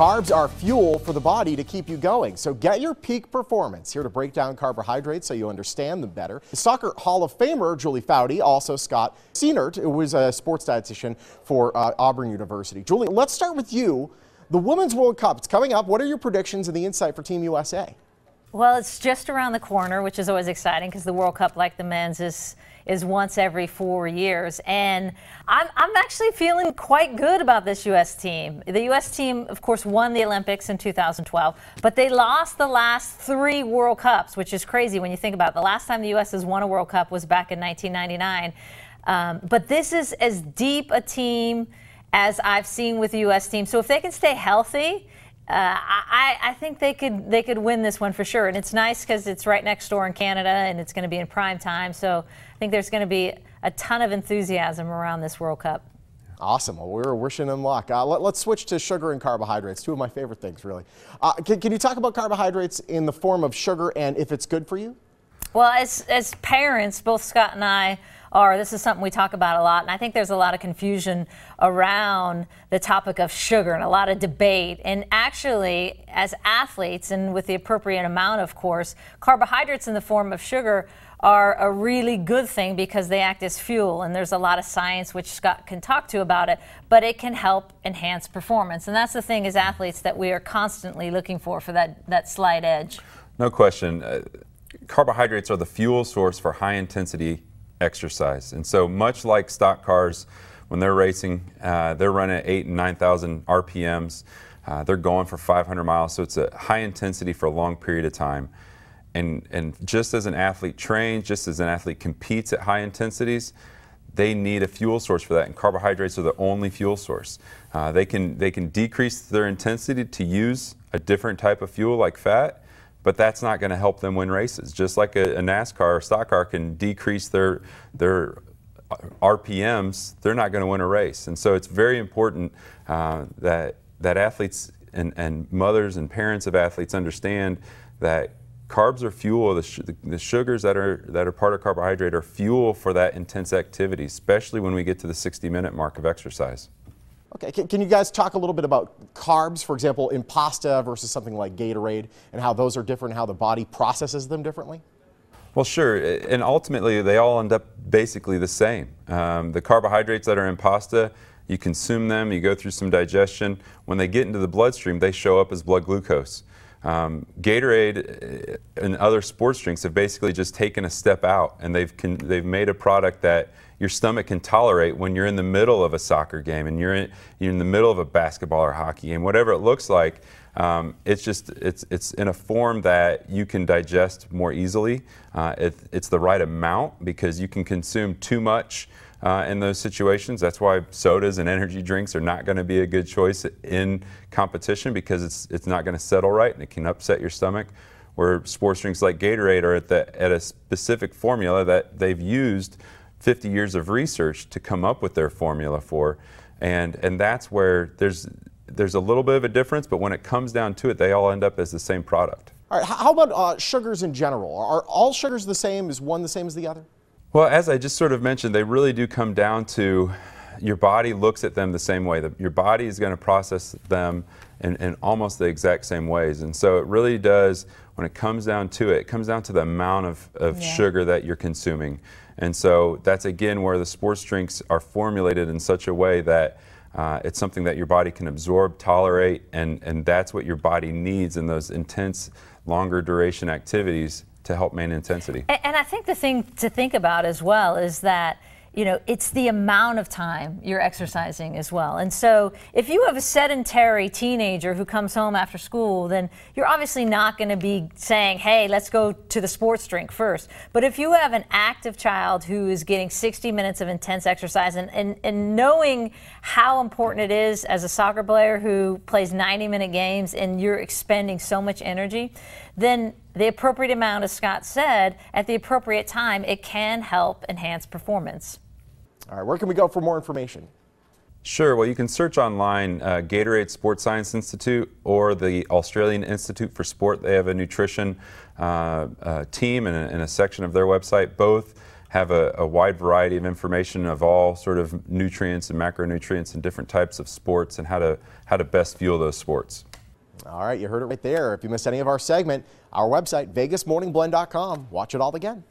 Carbs are fuel for the body to keep you going, so get your peak performance. Here to break down carbohydrates so you understand them better, Soccer Hall of Famer Julie Foudy, also Scott Seenert, who was a sports dietitian for Auburn University. Julie, let's start with you. The Women's World Cup, it's coming up. What are your predictions and the insight for Team USA? Well, it's just around the corner, which is always exciting because the World Cup, like the men's, is once every 4 years. And I'm actually feeling quite good about this U.S. team. The U.S. team, of course, won the Olympics in 2012, but they lost the last 3 World Cups, which is crazy when you think about it. The last time the U.S. has won a World Cup was back in 1999. But this is as deep a team as I've seen with the U.S. team. So if they can stay healthy, I think they could win this one for sure. And it's nice because it's right next door in Canada and it's going to be in prime time. So I think there's going to be a ton of enthusiasm around this World Cup. Awesome. Well, we're wishing them luck. Let's switch to sugar and carbohydrates, two of my favorite things, really. Can you talk about carbohydrates in the form of sugar and if it's good for you? Well, as parents, both Scott and I this is something we talk about a lot, and I think there's a lot of confusion around the topic of sugar and a lot of debate. And actually, as athletes, and with the appropriate amount, of course, carbohydrates in the form of sugar are a really good thing because they act as fuel, and there's a lot of science which Scott can talk to about it, but it can help enhance performance. And that's the thing as athletes that we are constantly looking for that slight edge. No question. Carbohydrates are the fuel source for high-intensity exercise. And so much like stock cars, when they're racing, they're running at 8,000 and 9,000 RPMs. They're going for 500 miles, so it's a high intensity for a long period of time. And just as an athlete trains, just as an athlete competes at high intensities, they need a fuel source for that, and carbohydrates are the only fuel source. They can decrease their intensity to use a different type of fuel like fat, but that's not going to help them win races. Just like a NASCAR or stock car can decrease their RPMs, they're not going to win a race. And so it's very important that athletes and mothers and parents of athletes understand that carbs are fuel. The sugars that are part of carbohydrate are fuel for that intense activity, especially when we get to the 60-minute mark of exercise. Okay, can you guys talk a little bit about carbs, for example, in pasta versus something like Gatorade, and how those are different and how the body processes them differently? Well, sure, and ultimately they all end up basically the same. The carbohydrates that are in pasta, you consume them, you go through some digestion. When they get into the bloodstream, they show up as blood glucose. Gatorade and other sports drinks have basically just taken a step out, and they've made a product that your stomach can tolerate when you're in the middle of a soccer game and you're in the middle of a basketball or hockey game, whatever it looks like. It's in a form that you can digest more easily. It's the right amount because you can consume too much in those situations. That's why sodas and energy drinks are not going to be a good choice in competition, because it's not going to settle right and it can upset your stomach. Where sports drinks like Gatorade are at a specific formula that they've used 50 years of research to come up with their formula for, and that's where there's a little bit of a difference, but when it comes down to it, they all end up as the same product. All right, how about sugars in general? Are all sugars the same? Is one the same as the other? Well, as I just sort of mentioned, they really do come down to your body looks at them the same way. Your body is going to process them in almost the exact same ways. And so it really does, when it comes down to it, it comes down to the amount of sugar that you're consuming. And so that's, again, where the sports drinks are formulated in such a way that it's something that your body can absorb, tolerate, and that's what your body needs in those intense, longer duration activities to help maintain intensity. And I think the thing to think about as well is that, you know, it's the amount of time you're exercising as well. And so if you have a sedentary teenager who comes home after school, then you're obviously not going to be saying, hey, let's go to the sports drink first. But if you have an active child who is getting 60 minutes of intense exercise and knowing how important it is as a soccer player who plays 90-minute games and you're expending so much energy, then the appropriate amount, as Scott said, at the appropriate time, it can help enhance performance. All right, where can we go for more information? Sure, well, you can search online Gatorade Sports Science Institute or the Australian Institute for Sport. They have a nutrition team and a section of their website. Both have a wide variety of information of all sort of nutrients and macronutrients and different types of sports and how to best fuel those sports. All right, you heard it right there. If you missed any of our segment, our website, vegasmorningblend.com. Watch it all again.